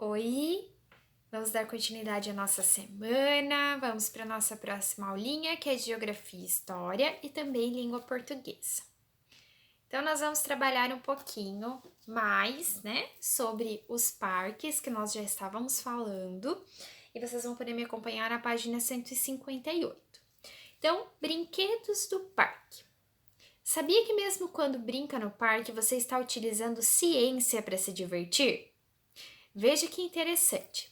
Oi, vamos dar continuidade à nossa semana, vamos para a nossa próxima aulinha, que é Geografia e História e também Língua Portuguesa. Então, nós vamos trabalhar um pouquinho mais, né, sobre os parques que nós já estávamos falando e vocês vão poder me acompanhar na página 158. Então, brinquedos do parque. Sabia que mesmo quando brinca no parque, você está utilizando ciência para se divertir? Veja que interessante.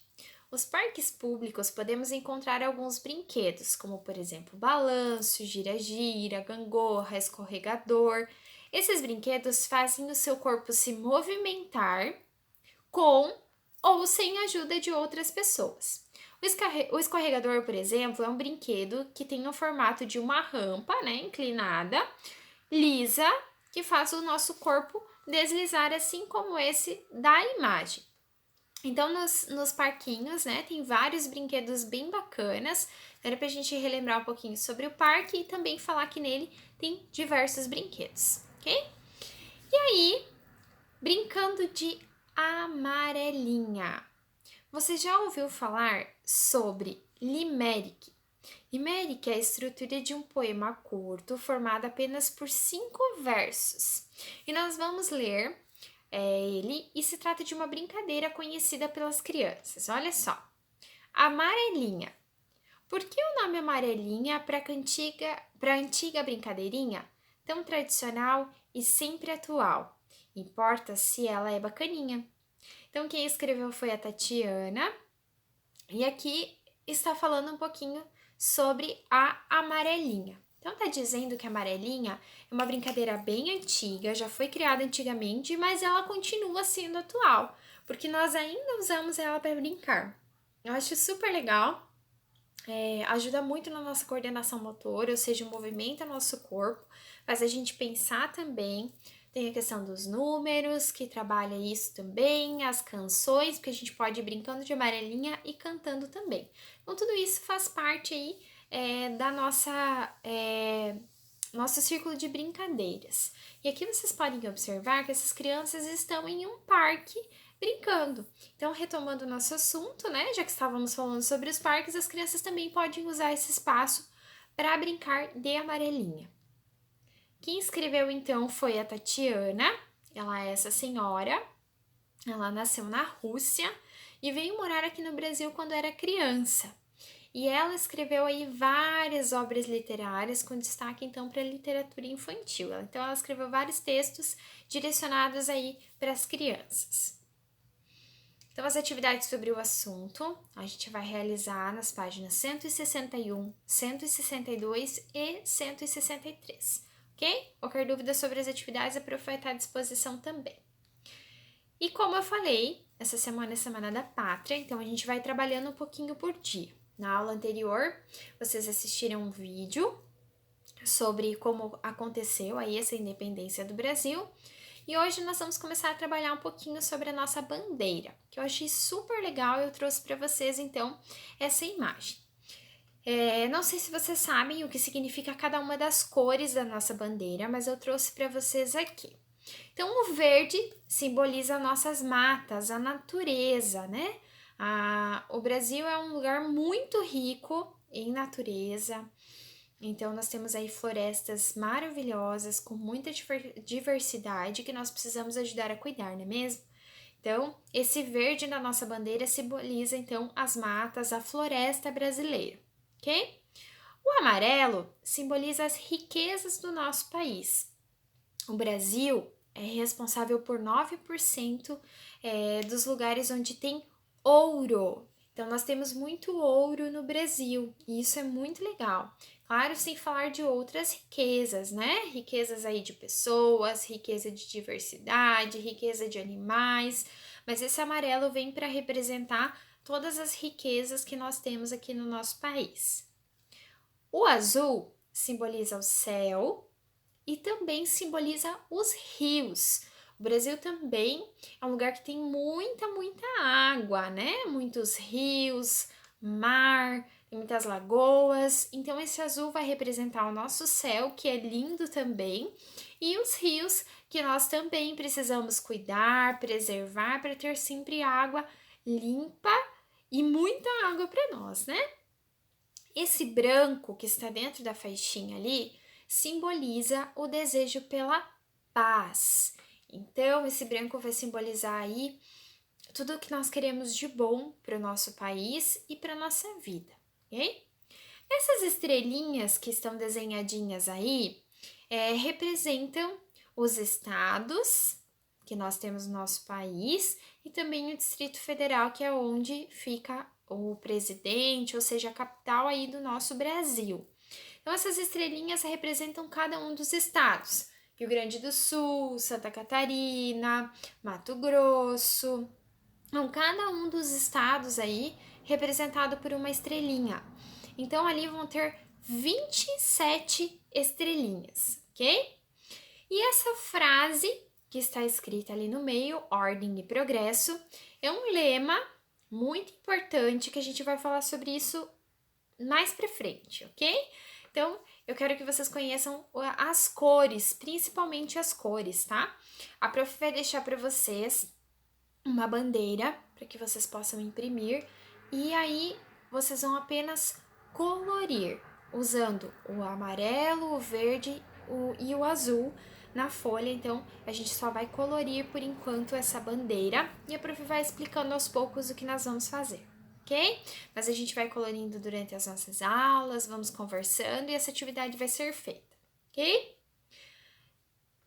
Os parques públicos podemos encontrar alguns brinquedos, como por exemplo balanço, gira-gira, gangorra, escorregador. Esses brinquedos fazem o seu corpo se movimentar com ou sem a ajuda de outras pessoas. O escorregador, por exemplo, é um brinquedo que tem o formato de uma rampa, né, inclinada, lisa, que faz o nosso corpo deslizar, assim como esse da imagem. Então, nos parquinhos, né, tem vários brinquedos bem bacanas. Era pra gente relembrar um pouquinho sobre o parque e também falar que nele tem diversos brinquedos, ok? E aí, brincando de amarelinha. Você já ouviu falar sobre limerick? Limerick é a estrutura de um poema curto formado apenas por 5 versos. E nós vamos ler ele e se trata de uma brincadeira conhecida pelas crianças. Olha só. Amarelinha. Por que o nome amarelinha para a antiga brincadeirinha? Tão tradicional e sempre atual. Importa se ela é bacaninha. Então, quem escreveu foi a Tatiana. E aqui está falando um pouquinho sobre a amarelinha. Então, tá dizendo que a amarelinha é uma brincadeira bem antiga, já foi criada antigamente, mas ela continua sendo atual, porque nós ainda usamos ela para brincar. Eu acho super legal, ajuda muito na nossa coordenação motora, ou seja, movimenta nosso corpo, faz a gente pensar também. Tem a questão dos números, que trabalha isso também, as canções, porque a gente pode ir brincando de amarelinha e cantando também. Então, tudo isso faz parte aí da nosso círculo de brincadeiras. E aqui vocês podem observar que essas crianças estão em um parque brincando. Então, retomando o nosso assunto, né? Já que estávamos falando sobre os parques, as crianças também podem usar esse espaço para brincar de amarelinha. Quem escreveu então foi a Tatiana, ela é essa senhora, ela nasceu na Rússia e veio morar aqui no Brasil quando era criança. E ela escreveu aí várias obras literárias com destaque então para a literatura infantil. Então ela escreveu vários textos direcionados aí para as crianças. Então as atividades sobre o assunto a gente vai realizar nas páginas 161, 162 e 163. Ok? Qualquer dúvida sobre as atividades, a prof vai estar à disposição também. E como eu falei, essa semana é Semana da Pátria, então a gente vai trabalhando um pouquinho por dia. Na aula anterior, vocês assistiram um vídeo sobre como aconteceu aí essa independência do Brasil. E hoje nós vamos começar a trabalhar um pouquinho sobre a nossa bandeira, que eu achei super legal e eu trouxe para vocês, então, essa imagem. Não sei se vocês sabem o que significa cada uma das cores da nossa bandeira, mas eu trouxe para vocês aqui. Então, o verde simboliza nossas matas, a natureza, né? O Brasil é um lugar muito rico em natureza. Então, nós temos aí florestas maravilhosas, com muita diversidade, que nós precisamos ajudar a cuidar, não é mesmo? Então, esse verde na nossa bandeira simboliza, então, as matas, a floresta brasileira, ok? O amarelo simboliza as riquezas do nosso país. O Brasil é responsável por 9% dos lugares onde tem ouro. Então, nós temos muito ouro no Brasil e isso é muito legal. Claro, sem falar de outras riquezas, né? Riquezas aí de pessoas, riqueza de diversidade, riqueza de animais, mas esse amarelo vem para representar todas as riquezas que nós temos aqui no nosso país. O azul simboliza o céu e também simboliza os rios. O Brasil também é um lugar que tem muita água, né? Muitos rios, mar, tem muitas lagoas. Então, esse azul vai representar o nosso céu, que é lindo também, e os rios, que nós também precisamos cuidar, preservar para ter sempre água limpa e muita água para nós, né? Esse branco que está dentro da faixinha ali simboliza o desejo pela paz. Então, esse branco vai simbolizar aí tudo o que nós queremos de bom para o nosso país e para a nossa vida, ok? Essas estrelinhas que estão desenhadinhas aí representam os estados que nós temos no nosso país e também o Distrito Federal, que é onde fica o presidente, ou seja, a capital aí do nosso Brasil. Então, essas estrelinhas representam cada um dos estados. Rio Grande do Sul, Santa Catarina, Mato Grosso. Então, cada um dos estados aí representado por uma estrelinha. Então, ali vão ter 27 estrelinhas, ok? E essa frase que está escrita ali no meio, ordem e progresso, é um lema muito importante que a gente vai falar sobre isso mais pra frente, ok? Então, eu quero que vocês conheçam as cores, principalmente as cores, tá? A prof vai deixar para vocês uma bandeira para que vocês possam imprimir e aí vocês vão apenas colorir usando o amarelo, o verde e o azul na folha. Então a gente só vai colorir por enquanto essa bandeira e a prof vai explicando aos poucos o que nós vamos fazer, ok? Mas a gente vai colorindo durante as nossas aulas, vamos conversando e essa atividade vai ser feita, ok?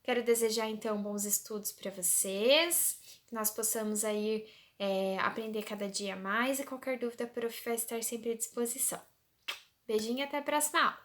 Quero desejar então bons estudos para vocês, que nós possamos aí aprender cada dia mais e qualquer dúvida, a prof vai estar sempre à disposição. Beijinho e até a próxima aula!